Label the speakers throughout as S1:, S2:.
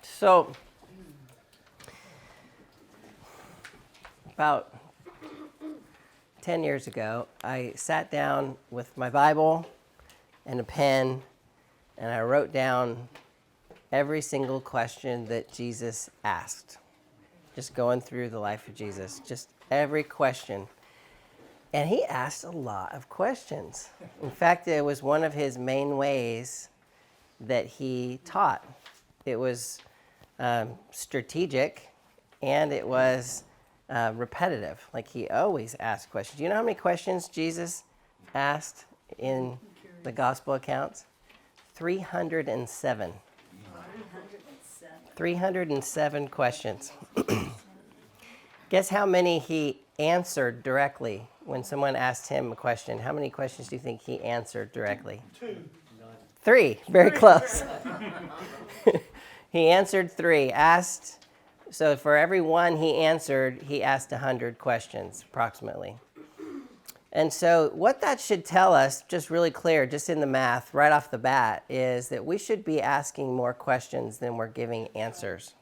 S1: So, about 10 years ago, I sat down with my Bible and a pen, and I wrote down every single question that Jesus asked. Just going through the life of Jesus, just every question. And he asked a lot of questions. In fact, it was one of his main ways that he taught. It was strategic, and it was repetitive. Like, he always asked questions. Do you know how many questions Jesus asked in the gospel accounts? 307. 307 questions. Guess how many he answered directly when someone asked him a question? How many questions do you think he answered directly?
S2: 2.
S1: 3. Very close. He answered 3. So for every one he answered, he asked 100 questions, approximately. And so what that should tell us, just really clear, just in the math, right off the bat, is that we should be asking more questions than we're giving answers.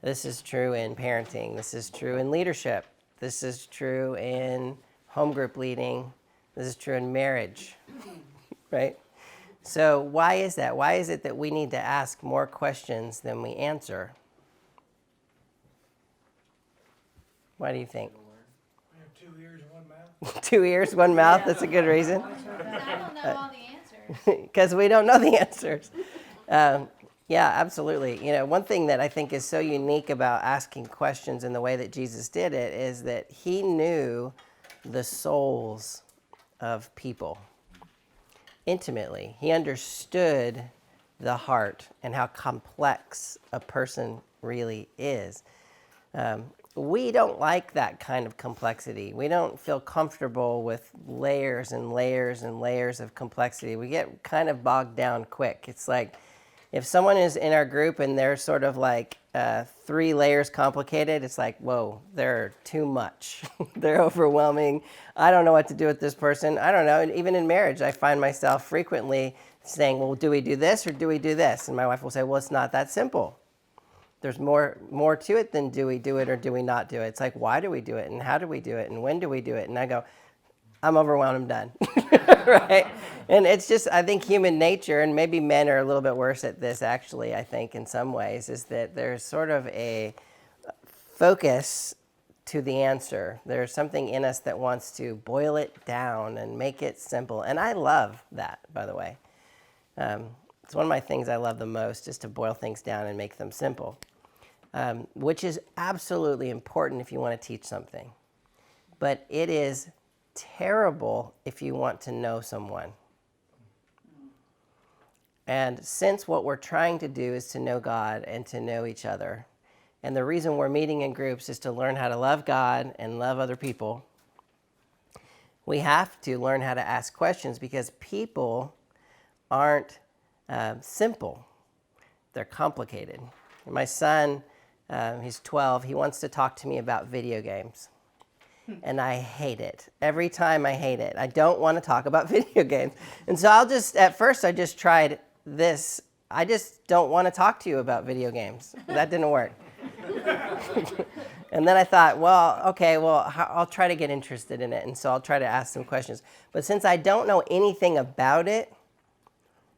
S1: This is true in parenting. This is true in leadership. This is true in home group leading. This is true in marriage, right? So why is that? Why is it that we need to ask more questions than we answer? Why do you think?
S2: We have 2 ears and 1 mouth.
S1: 2 ears, 1 mouth. That's a good reason.
S3: I don't know all the answers.
S1: Because we don't know the answers. Yeah, absolutely. You know, one thing that I think is so unique about asking questions in the way that Jesus did it is that he knew the souls of people intimately. He understood the heart and how complex a person really is. We don't like that kind of complexity. We don't feel comfortable with layers and layers and layers of complexity. We get kind of bogged down quick. It's like if someone is in our group and they're sort of like 3 layers complicated, it's like, whoa, they're too much. They're overwhelming. I don't know what to do with this person. I don't know. And even in marriage, I find myself frequently saying, well, do we do this or do we do this? And my wife will say, well, it's not that simple. There's more to it than do we do it or do we not do it. It's like, why do we do it and how do we do it and when do we do it? And I go, I'm overwhelmed, I'm done, right? And it's just, I think human nature, and maybe men are a little bit worse at this actually, I think in some ways, is that there's sort of a focus to the answer. There's something in us that wants to boil it down and make it simple. And I love that, by the way. It's one of my things I love the most, is to boil things down and make them simple, which is absolutely important if you want to teach something. But it is terrible if you want to know someone. And since what we're trying to do is to know God and to know each other, and the reason we're meeting in groups is to learn how to love God and love other people, we have to learn how to ask questions because people aren't simple. They're complicated. My son, he's 12, he wants to talk to me about video games. And I hate it. Every time I hate it. I don't want to talk about video games. And so at first I just tried this. I just don't want to talk to you about video games. That didn't work. And then I thought, well, okay, I'll try to get interested in it. And so I'll try to ask some questions. But since I don't know anything about it,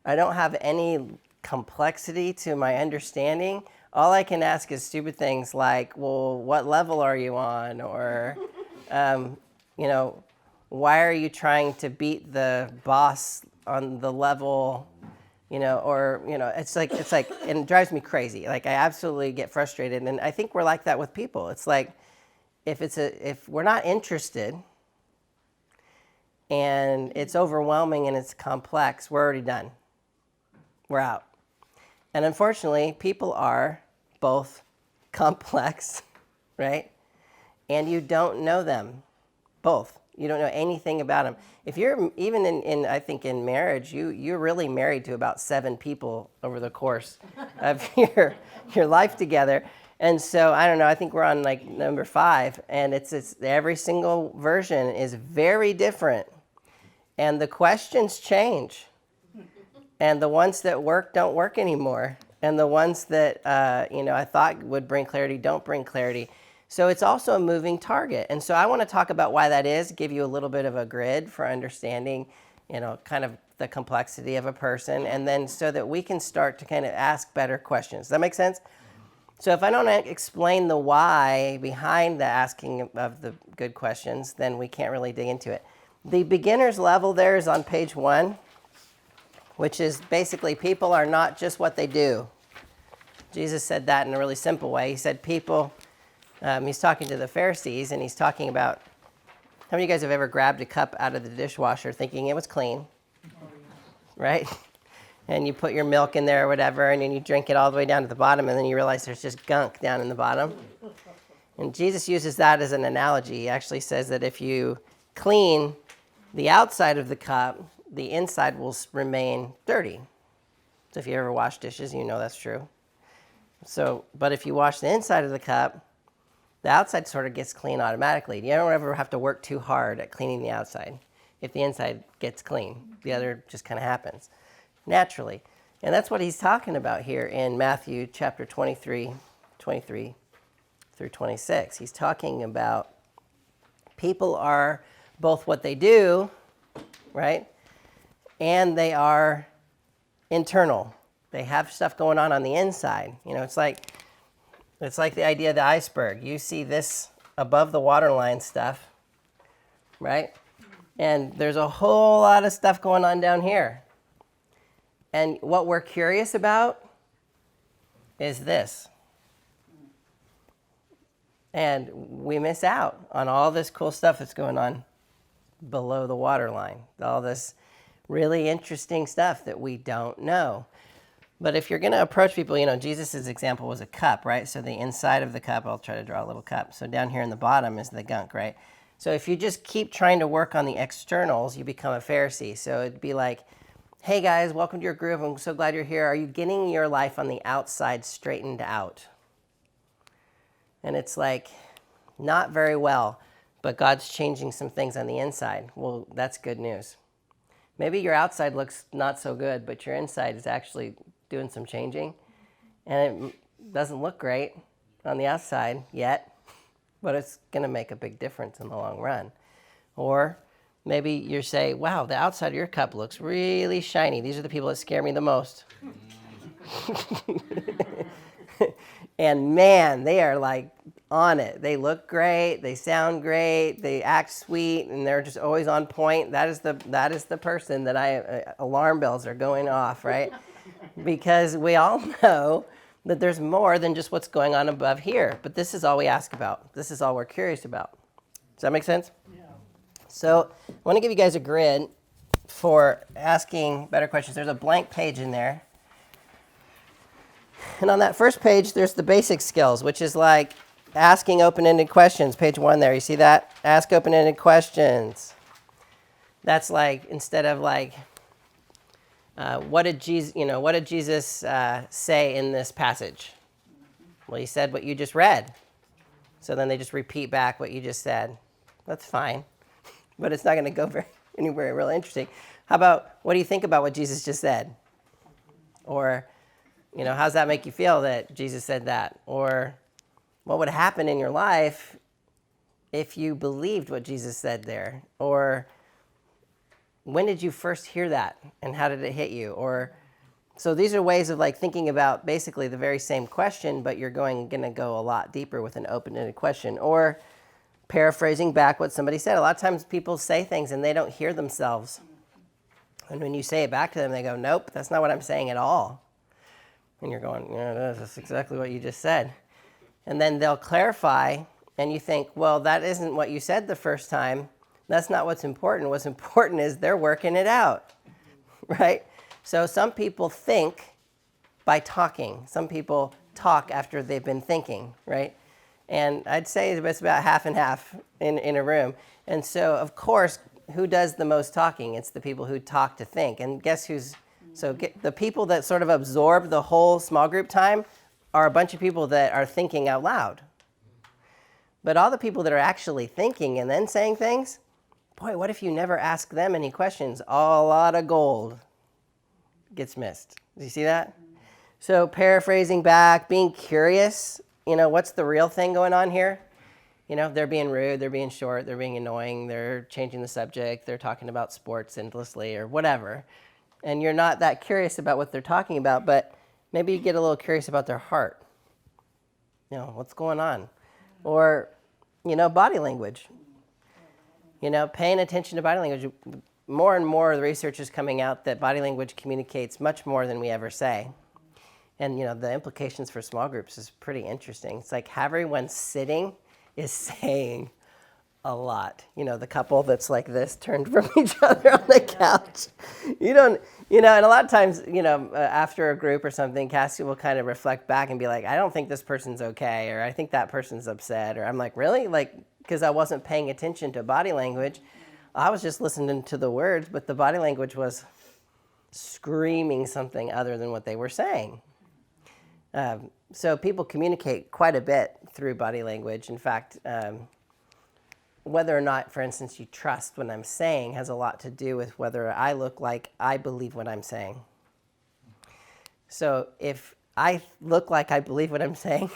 S1: I don't have any complexity to my understanding, all I can ask is stupid things like, well, what level are you on? Or why are you trying to beat the boss on the level, it's like, and it drives me crazy. Like, I absolutely get frustrated. And I think we're like that with people. It's like, if we're not interested and it's overwhelming and it's complex, we're already done. We're out. And unfortunately, people are both complex, right? And you don't know them, both. You don't know anything about them. If you're even I think in marriage, you're really married to about 7 people over the course of your life together. And so I don't know. I think we're on like number 5, and it's every single version is very different, and the questions change, and the ones that work don't work anymore. and the ones that I thought would bring clarity don't bring clarity. So it's also a moving target. And so I want to talk about why that is, give you a little bit of a grid for understanding, kind of the complexity of a person, and then so that we can start to kind of ask better questions. Does that make sense? So if I don't explain the why behind the asking of the good questions, then we can't really dig into it. The beginner's level there is on page 1, which is basically people are not just what they do. Jesus said that in a really simple way. He said people, he's talking to the Pharisees, and he's talking about, how many of you guys have ever grabbed a cup out of the dishwasher thinking it was clean? Right? And you put your milk in there or whatever, and then you drink it all the way down to the bottom, and then you realize there's just gunk down in the bottom. And Jesus uses that as an analogy. He actually says that if you clean the outside of the cup, the inside will remain dirty. So if you ever wash dishes, you know that's true. But if you wash the inside of the cup, the outside sort of gets clean automatically. You don't ever have to work too hard at cleaning the outside. If the inside gets clean, the other just kind of happens naturally. And that's what he's talking about here in Matthew chapter 23 through 26. He's talking about people are both what they do, right? And they are internal. They have stuff going on the inside. It's like the idea of the iceberg. You see this above the waterline stuff, right? And there's a whole lot of stuff going on down here. And what we're curious about is this. And we miss out on all this cool stuff that's going on below the waterline. All this really interesting stuff that we don't know. But if you're going to approach people, Jesus' example was a cup, right? So the inside of the cup, I'll try to draw a little cup. So down here in the bottom is the gunk, right? So if you just keep trying to work on the externals, you become a Pharisee. So it'd be like, hey guys, welcome to your group. I'm so glad you're here. Are you getting your life on the outside straightened out? And it's like, not very well, but God's changing some things on the inside. Well, that's good news. Maybe your outside looks not so good, but your inside is actually doing some changing. And it doesn't look great on the outside yet, but it's going to make a big difference in the long run. Or maybe you say, wow, the outside of your cup looks really shiny. These are the people that scare me the most. And man, they are like on it. They look great. They sound great. They act sweet, and they're just always on point. That is the person that alarm bells are going off, right? Because we all know that there's more than just what's going on above here. But this is all we ask about. This is all we're curious about. Does that make sense?
S2: Yeah.
S1: So I want to give you guys a grid for asking better questions. There's a blank page in there. And on that first page, there's the basic skills, which is like asking open-ended questions. Page 1 there, you see that? Ask open-ended questions. That's like, instead of like, what did Jesus say in this passage? Well, he said what you just read. So then they just repeat back what you just said. That's fine, but it's not going to go anywhere really interesting. How about, what do you think about what Jesus just said? Or, how does that make you feel that Jesus said that? Or what would happen in your life if you believed what Jesus said there? Or when did you first hear that and how did it hit you? Or so these are ways of like thinking about basically the very same question, but you're going to go a lot deeper with an open-ended question. Or paraphrasing back what somebody said. A lot of times people say things and they don't hear themselves. And when you say it back to them, they go, nope, that's not what I'm saying at all. And you're going, yeah, that's exactly what you just said. And then they'll clarify, and you think, well, that isn't what you said the first time. That's not what's important. What's important is they're working it out, right? So some people think by talking. Some people talk after they've been thinking, right? And I'd say it's about half and half in a room. And so, of course, who does the most talking? It's the people who talk to think. And guess who's... So the people that sort of absorb the whole small group time are a bunch of people that are thinking out loud. But all the people that are actually thinking and then saying things, boy, what if you never ask them any questions? A lot of gold gets missed. Do you see that? So paraphrasing back, being curious, what's the real thing going on here? They're being rude, they're being short, they're being annoying, they're changing the subject, they're talking about sports endlessly or whatever. And you're not that curious about what they're talking about, but maybe you get a little curious about their heart. What's going on? Or, body language. Paying attention to body language. More and more the research is coming out that body language communicates much more than we ever say. And, the implications for small groups is pretty interesting. It's like everyone sitting is saying a lot. The couple that's like this turned from each other on the couch. And a lot of times, after a group or something, Cassie will kind of reflect back and be like, I don't think this person's okay, or I think that person's upset, or I'm like, really? Because I wasn't paying attention to body language. I was just listening to the words, but the body language was screaming something other than what they were saying. So people communicate quite a bit through body language. In fact, whether or not, for instance, you trust what I'm saying has a lot to do with whether I look like I believe what I'm saying. So if I look like I believe what I'm saying,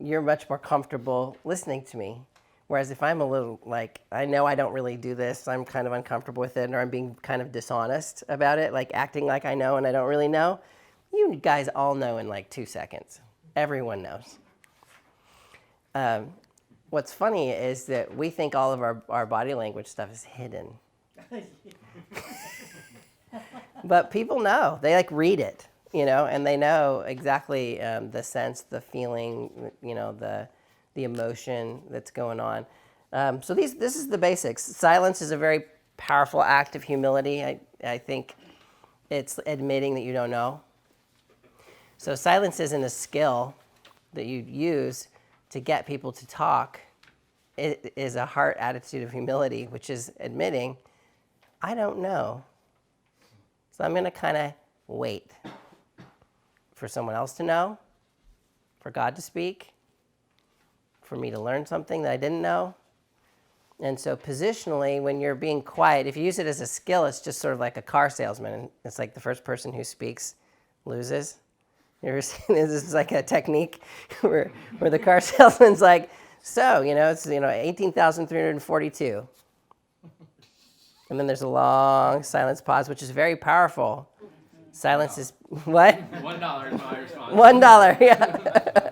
S1: you're much more comfortable listening to me. Whereas if I'm a little like, I know I don't really do this, I'm kind of uncomfortable with it, or I'm being kind of dishonest about it, like acting like I know and I don't really know, you guys all know in like 2 seconds. Everyone knows. What's funny is that we think all of our body language stuff is hidden. But people know. They read it, and they know exactly the sense, the feeling, the emotion that's going on. So this is the basics. Silence is a very powerful act of humility. I think it's admitting that you don't know. So silence isn't a skill that you use to get people to talk. It is a heart attitude of humility, which is admitting, I don't know. So I'm going to kind of wait for someone else to know, for God to speak, for me to learn something that I didn't know. And so positionally, when you're being quiet, if you use it as a skill, it's just sort of like a car salesman. It's like the first person who speaks loses. You ever seen this? This is like a technique where the car salesman's like, so, it's, 18,342. And then there's a long silence pause, which is very powerful. Silence is, what?
S4: $1 is my response.
S1: $1, yeah.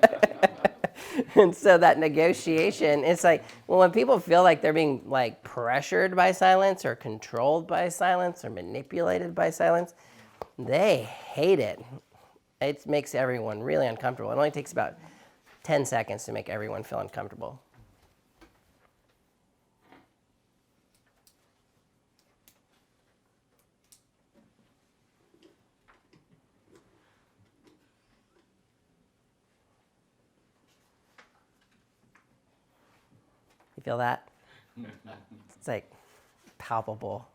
S1: And so that negotiation, it's like, well, when people feel like they're being pressured by silence or controlled by silence or manipulated by silence, they hate it. It makes everyone really uncomfortable. It only takes about 10 seconds to make everyone feel uncomfortable. You feel that? It's palpable.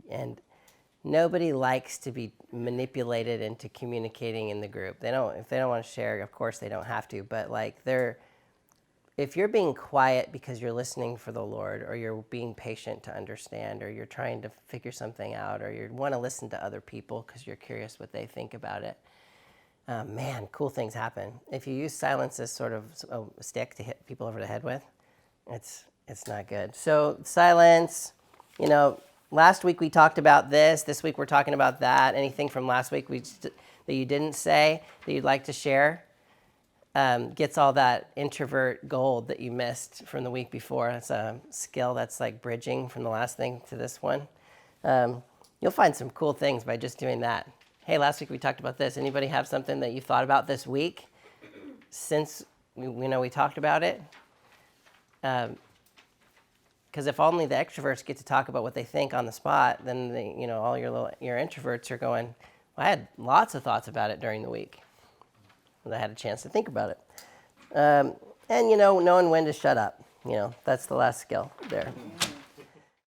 S1: And nobody likes to be manipulated into communicating in the group. If they don't want to share, of course they don't have to, but if you're being quiet because you're listening for the Lord, or you're being patient to understand, or you're trying to figure something out, or you want to listen to other people because you're curious what they think about it, man, cool things happen. If you use silence as sort of a stick to hit people over the head with, it's not good. So silence, last week we talked about this week we're talking about that. Anything from last week that you didn't say that you'd like to share gets all that introvert gold that you missed from the week before. That's a skill that's bridging from the last thing to this one. You'll find some cool things by just doing that. Hey, last week we talked about this. Anybody have something that you thought about this week since we talked about it? Because if only the extroverts get to talk about what they think on the spot, then all your introverts are going, well, I had lots of thoughts about it during the week. I had a chance to think about it. And knowing when to shut up. That's the last skill there.